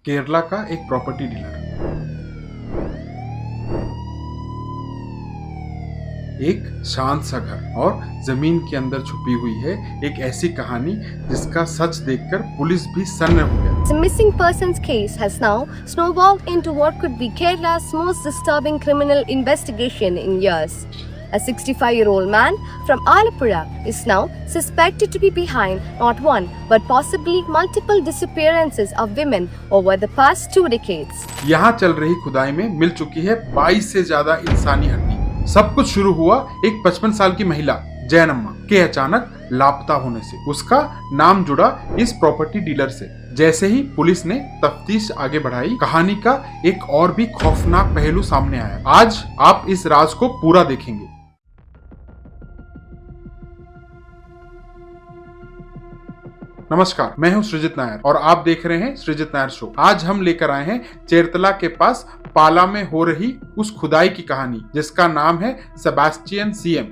केरला का एक property dealer. एक शांत सा घर और जमीन के अंदर छुपी हुई है एक ऐसी कहानी जिसका सच देखकर पुलिस भी सन्न हो गया। The missing persons case has now snowballed into what could be Kerala's most disturbing criminal investigation in years. A 65-year-old man from Alappuzha is now suspected to be behind not one but possibly multiple disappearances of women over the past 2 decades. यहाँ चल रही खुदाई में मिल चुकी है 22 से ज्यादा इंसानी हड्डी। सब कुछ शुरू हुआ एक 55 साल की महिला जैनम्मा के अचानक लापता होने से। उसका नाम जुड़ा इस प्रॉपर्टी डीलर से। जैसे ही पुलिस ने तफ्तीश आगे बढ़ाई, कहानी का एक और भी खौफनाक पहलू सामने आया। आज आप इस राज को पूरा देखेंगे। नमस्कार, मैं हूं सृजित नायर और आप देख रहे हैं सृजित नायर शो। आज हम लेकर आए हैं चेरतला के पास पाला में हो रही उस खुदाई की कहानी जिसका नाम है सेबास्टियन सीएम,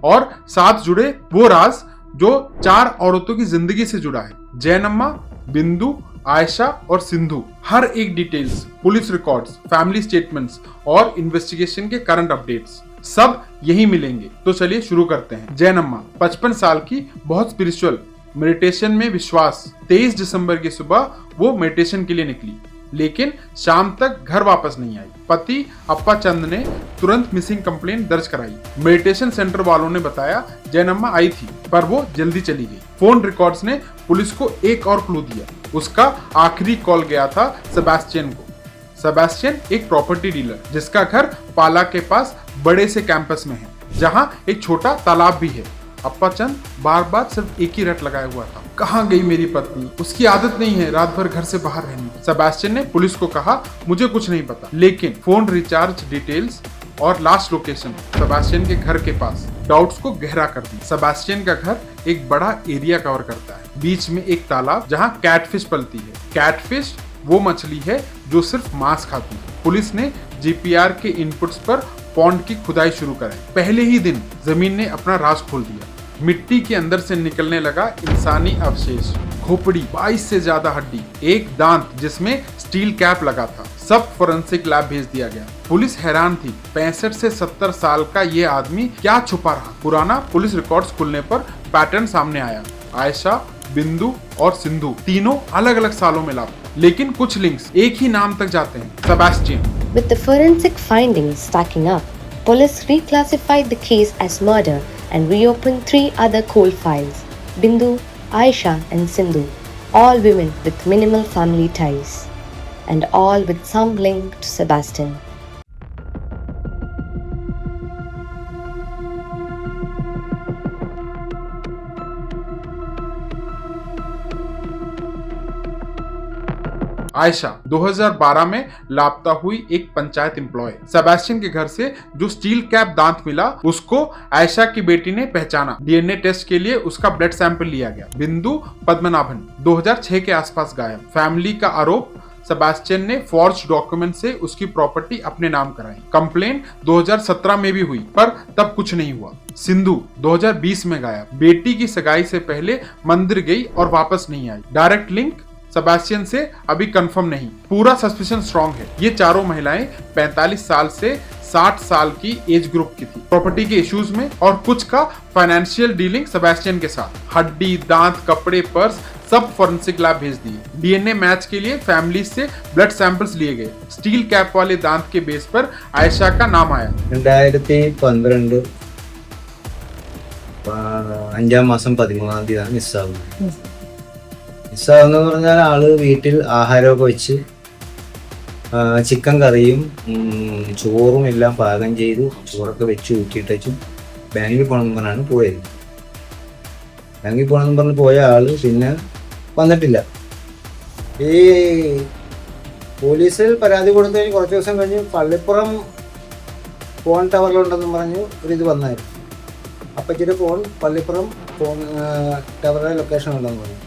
और साथ जुड़े वो राज जो 4 औरतों की जिंदगी से जुड़ा है। जैनम्मा, बिंदु, आयशा और सिंधु। हर एक details, police records, family statements और इन्वेस्टिगेशन के करंट अपडेट्स सब यही मिलेंगे। तो चलिए शुरू करते हैं। जैनम्मा 55 साल की, बहुत स्पिरिचुअल, मेडिटेशन में विश्वास। 23 दिसंबर की सुबह वो मेडिटेशन के लिए निकली, लेकिन शाम तक घर वापस नहीं आई। पति अप्पा चंद ने तुरंत मिसिंग कंप्लेंट दर्ज कराई। मेडिटेशन सेंटर वालों ने बताया जैनम्मा आई थी पर वो जल्दी चली गई। फोन रिकॉर्ड्स ने पुलिस को एक और क्लू दिया। उसका आखिरी कॉल गया था सेबास्टियन को। सेबास्टियन एक प्रॉपर्टी डीलर जिसका घर पाला के पास बड़े से कैंपस में है, जहां एक छोटा तालाब भी है। अप्पा चंद बार बार सिर्फ एक ही रट लगाया हुआ था, कहाँ गई मेरी पत्नी? उसकी आदत नहीं है रात भर घर से बाहर रहने। सेबास्टियन ने पुलिस को कहा मुझे कुछ नहीं पता, लेकिन फोन रिचार्ज डिटेल्स और लास्ट लोकेशन सेबास्टियन के घर के पास डाउट्स को गहरा कर दी। सेबास्टियन का घर एक बड़ा एरिया कवर करता है। बीच में एक तालाब जहाँ कैटफिश पलती है। कैटफिश वो मछली है जो सिर्फ मांस खाती है। पुलिस ने जीपीआर के इनपुट्स पर पॉन्ड की खुदाई शुरू कराई। पहले ही दिन जमीन ने अपना राज खोल दिया। मिट्टी के अंदर से निकलने लगा इंसानी अवशेष, खोपड़ी, 22 से ज्यादा हड्डी, एक दांत जिसमें स्टील कैप लगा था। सब फोरेंसिक लैब भेज दिया गया। पुलिस हैरान थी, 65 से 70 साल का ये आदमी क्या छुपा रहा। पुराना पुलिस रिकॉर्ड्स खुलने पर पैटर्न सामने आया। आयशा, बिंदु और सिंधु तीनों अलग अलग सालों में लापता, लेकिन कुछ लिंक्स एक ही नाम तक जाते हैं, Sebastian. With the forensic findings stacking up, police reclassified the case as murder and reopened 3 other cold files: Bindu, Aisha and Sindhu, all women with minimal family ties, and all with some link to Sebastian. Ayesha 2012 में लापता हुई एक panchayat employ. Sebastian के घर से जो steel cap दांत मिला उसको आयशा की बेटी ने पहचाना। डीएनए टेस्ट के लिए उसका ब्लड सैंपल लिया गया। बिंदु पद्मनाभन 2006 के आसपास गायब। फैमिली का आरोप, सेबास्टियन ने फॉर्ज डॉक्यूमेंट से उसकी प्रॉपर्टी अपने नाम कराई। कंप्लेंट 2017 में भी हुई पर तब कुछ नहीं हुआ। सिंधु 2020 में गायब। बेटी की सगाई से पहले मंदिर गई और वापस नहीं आई। डायरेक्ट लिंक सेबास्टियन से अभी कंफर्म नहीं। पूरा सस्पिशन स्ट्रॉन्ग है। ये चारों महिलाएं 45 साल से 60 साल की एज ग्रुप की थी। प्रॉपर्टी के इश्यूज में और कुछ का फाइनेंशियल डीलिंग सेबास्टियन के साथ। हड्डी, दांत, कपड़े, पर्स सब फोरेंसिक लैब भेज दिए। डीएनए मैच के लिए फैमिली से ब्लड सैंपल्स लिए गए। स्टील कैप वाले दांत के बेस पर आयशा का नाम आया। 2012 5 മാസം 13-ാം തീയതിയാണ് മിസ്സാവുന്നത്. മിസ്സാവുന്ന പറഞ്ഞാൽ ആള് വീട്ടിൽ ആഹാരമൊക്കെ വെച്ച് ചിക്കൻ കറിയും ചോറും എല്ലാം പാകം ചെയ്ത് ചോറൊക്കെ വെച്ച് ഊറ്റിയിട്ടും ബാങ്കിൽ പോകണമെന്ന് പറഞ്ഞാണ് പോയത്. ബാങ്കിൽ പോകണമെന്ന് പറഞ്ഞ് പോയ ആള് പിന്നെ വന്നിട്ടില്ല. ഈ പോലീസിൽ പരാതി കൊടുത്തതിന് കുറച്ച് ദിവസം കഴിഞ്ഞ് പള്ളിപ്പുറം ഫോൺ ടവറിലുണ്ടെന്ന് പറഞ്ഞ് ഒരിത് വന്നായിരുന്നു. അപ്പച്ചിയുടെ ഫോൺ പള്ളിപ്പുറം ഫോൺ ടവറിലെ ലൊക്കേഷൻ ഉണ്ടെന്ന് പറഞ്ഞു.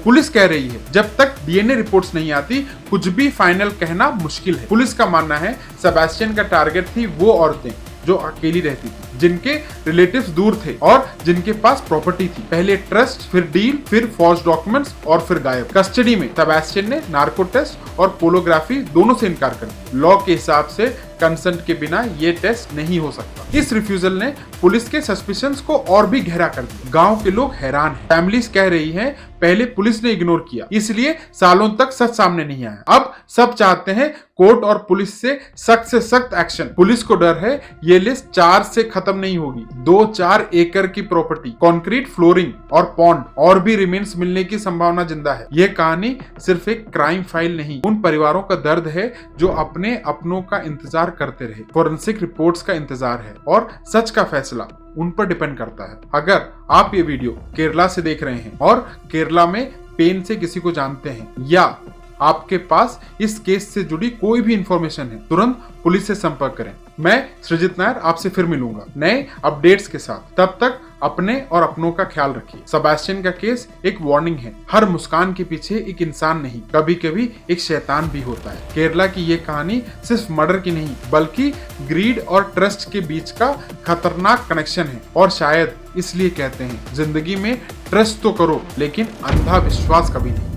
पुलिस कह रही है जब तक डीएनए रिपोर्ट्स नहीं आती कुछ भी फाइनल कहना मुश्किल है। पुलिस का मानना है सेबास्टियन का टारगेट थी वो औरतें जो अकेली रहती थी, जिनके रिलेटिव्स दूर थे और जिनके पास प्रॉपर्टी थी। पहले ट्रस्ट, फिर डील, फिर फॉर्ज डॉक्यूमेंट्स और फिर गायब। कस्टडी में सेबेस्टियन ने नार्को टेस्ट और पोलोग्राफी दोनों से इनकार कर दिया। लॉ के हिसाब से कंसेंट के बिना ये टेस्ट नहीं हो सकता। इस रिफ्यूजल ने पुलिस के सस्पिशंस को और भी गहरा कर दिया। गांव के लोग हैरान हैं। फैमिलीज कह रही हैं पहले पुलिस ने इग्नोर किया, इसलिए सालों तक सच सामने नहीं आया। अब सब चाहते हैं कोर्ट और पुलिस से सख्त एक्शन। पुलिस को डर है ये लिस्ट 4 से खत्म नहीं होगी। 2-4 एकड़ की प्रॉपर्टी, कंक्रीट फ्लोरिंग और पॉन्ड और भी रिमेन्स मिलने की संभावना जिंदा है। यह कहानी सिर्फ एक क्राइम फाइल नहीं, उन परिवारों का दर्द है जो अपने अपनों का इंतजार करते रहे। फोरेंसिक रिपोर्ट्स का इंतजार है और सच का फैसला उन पर डिपेंड करता है। अगर आप ये वीडियो केरला से देख रहे हैं और केरला में पेन से किसी को जानते हैं या आपके पास इस केस से जुड़ी कोई भी इंफॉर्मेशन है, तुरंत पुलिस से संपर्क करें। मैं सृजित नायर आपसे फिर मिलूंगा नए अपडेट्स के साथ। तब तक अपने और अपनों का ख्याल रखिए। सेबेस्टियन का केस एक वार्निंग है। हर मुस्कान के पीछे एक इंसान नहीं, कभी कभी एक शैतान भी होता है। केरला की ये कहानी सिर्फ मर्डर की नहीं, बल्कि ग्रीड और ट्रस्ट के बीच का खतरनाक कनेक्शन है। और शायद इसलिए कहते हैं जिंदगी में ट्रस्ट तो करो, लेकिन अंधा विश्वास कभी नहीं।